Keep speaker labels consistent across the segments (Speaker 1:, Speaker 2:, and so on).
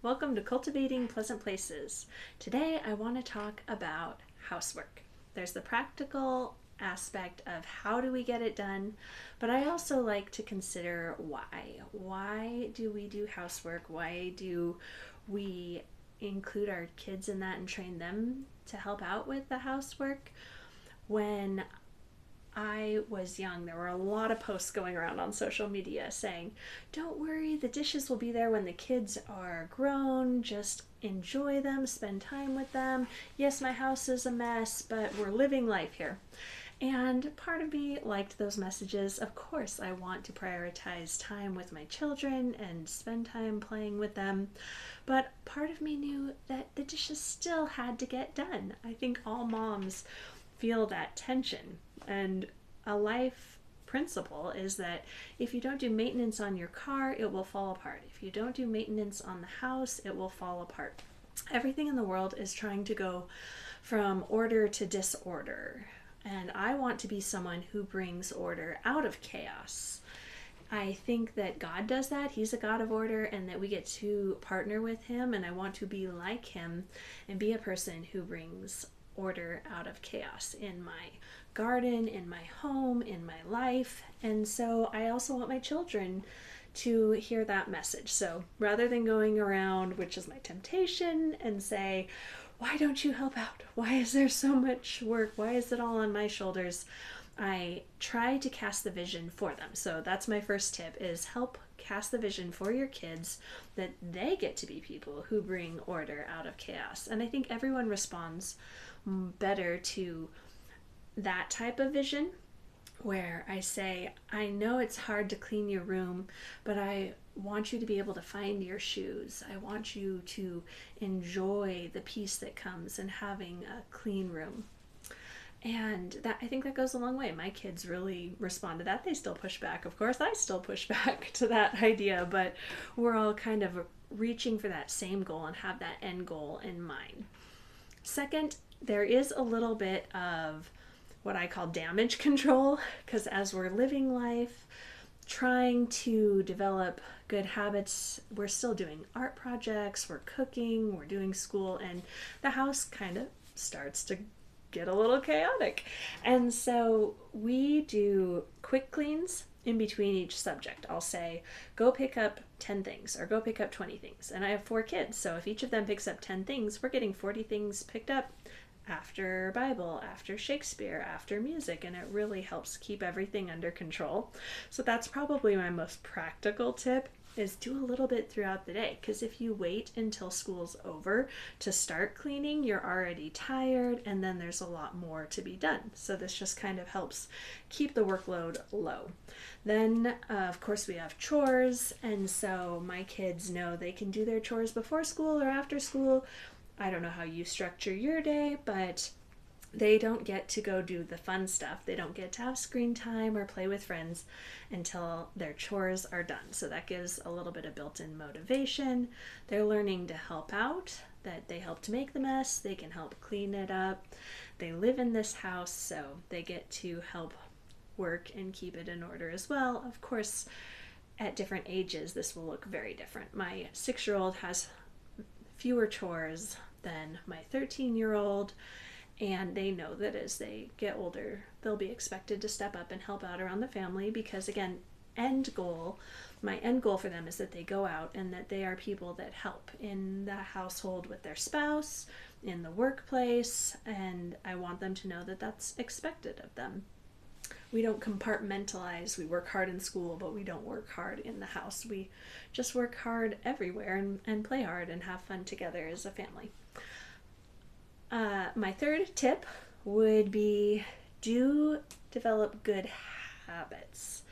Speaker 1: Welcome to Cultivating Pleasant Places. Today I want to talk about housework. There's the practical aspect of how do we get it done, but I also like to consider why. Why do we do housework? Why do we include our kids in that and train them to help out with the housework? When I was young, there were a lot of posts going around on social media saying, don't worry, the dishes will be there when the kids are grown. Just enjoy them, spend time with them. Yes, my house is a mess, but we're living life here. And part of me liked those messages. Of course, I want to prioritize time with my children and spend time playing with them. But part of me knew that the dishes still had to get done. I think all moms feel that tension. And a life principle is that if you don't do maintenance on your car, it will fall apart. If you don't do maintenance on the house, it will fall apart. Everything in the world is trying to go from order to disorder. And I want to be someone who brings order out of chaos. I think that God does that. He's a God of order, and that we get to partner with him. And I want to be like him and be a person who brings order out of chaos in my garden, in my home, in my life. And so I also want my children to hear that message. So rather than going around, which is my temptation, and say, why don't you help out? Why is there so much work? Why is it all on my shoulders? I try to cast the vision for them. So that's my first tip, is help cast the vision for your kids that they get to be people who bring order out of chaos. And I think everyone responds better to that type of vision, where I say, I know it's hard to clean your room, but I want you to be able to find your shoes. I want you to enjoy the peace that comes in having a clean room. And that, I think that goes a long way. My kids really respond to that. They still push back. Of course, I still push back to that idea, but we're all kind of reaching for that same goal and have that end goal in mind. Second, there is a little bit of what I call damage control, because as we're living life, trying to develop good habits, we're still doing art projects, we're cooking, we're doing school, and the house kind of starts to get a little chaotic. And so we do quick cleans in between each subject. I'll say, go pick up 10 things or go pick up 20 things. And I have 4 kids, so if each of them picks up 10 things, we're getting 40 things picked up after Bible, after Shakespeare, after music, and it really helps keep everything under control. So that's probably my most practical tip, is do a little bit throughout the day, because if you wait until school's over to start cleaning, you're already tired, and then there's a lot more to be done. So this just kind of helps keep the workload low. Then of course we have chores, and so my kids know they can do their chores before school or after school. I don't know how you structure your day, but they don't get to go do the fun stuff. They don't get to have screen time or play with friends until their chores are done. So that gives a little bit of built-in motivation. They're learning to help out, that they help to make the mess, they can help clean it up. They live in this house, so they get to help work and keep it in order as well. Of course, at different ages, this will look very different. My 6-year-old has fewer chores than my 13-year-old, and they know that as they get older, they'll be expected to step up and help out around the family, because again, my end goal for them is that they go out and that they are people that help in the household with their spouse, in the workplace, and I want them to know that that's expected of them. We don't compartmentalize. We work hard in school, but we don't work hard in the house. We just work hard everywhere and play hard and have fun together as a family. My third tip would be, do develop good habits.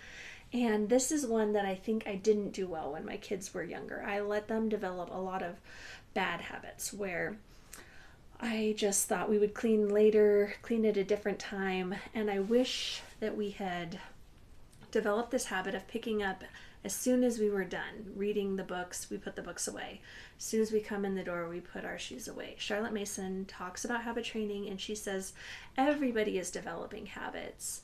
Speaker 1: And this is one that I think I didn't do well when my kids were younger. I let them develop a lot of bad habits where I just thought we would clean later, clean at a different time, and I wish that we had developed this habit of picking up as soon as we were done reading the books. We put the books away. As soon as we come in the door, we put our shoes away. Charlotte Mason talks about habit training, and she says everybody is developing habits.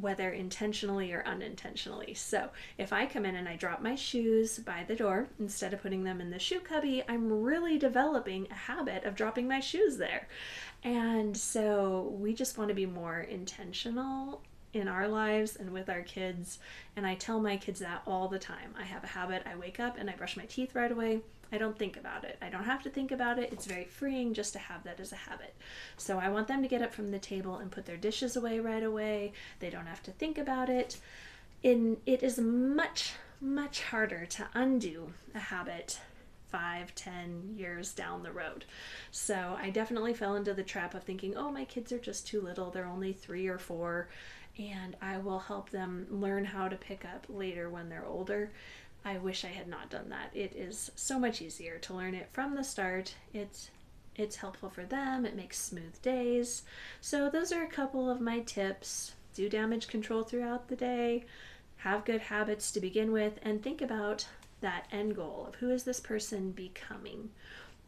Speaker 1: whether intentionally or unintentionally. So if I come in and I drop my shoes by the door instead of putting them in the shoe cubby, I'm really developing a habit of dropping my shoes there. And so we just want to be more intentional in our lives and with our kids. And I tell my kids that all the time. I have a habit. I wake up and I brush my teeth right away. I don't think about it. I don't have to think about it. It's very freeing just to have that as a habit. So I want them to get up from the table and put their dishes away right away. They don't have to think about it. It is much, much harder to undo a habit 5, 10 years down the road. So I definitely fell into the trap of thinking, oh, my kids are just too little. They're only 3 or 4, and I will help them learn how to pick up later when they're older. I wish I had not done that. It is so much easier to learn it from the start. It's helpful for them. It makes smooth days. So those are a couple of my tips. Do damage control throughout the day. Have good habits to begin with, and think about that end goal of who is this person becoming.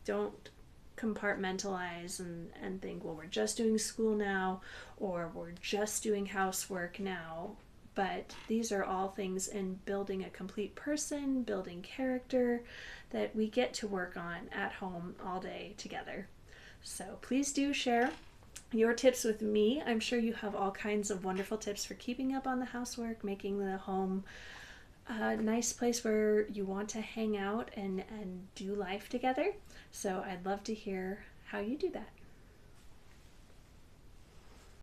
Speaker 1: Don't compartmentalize and think, well, we're just doing school now, or we're just doing housework now. But these are all things in building a complete person, building character that we get to work on at home all day together. So please do share your tips with me. I'm sure you have all kinds of wonderful tips for keeping up on the housework, making the home a nice place where you want to hang out and do life together. So I'd love to hear how you do that.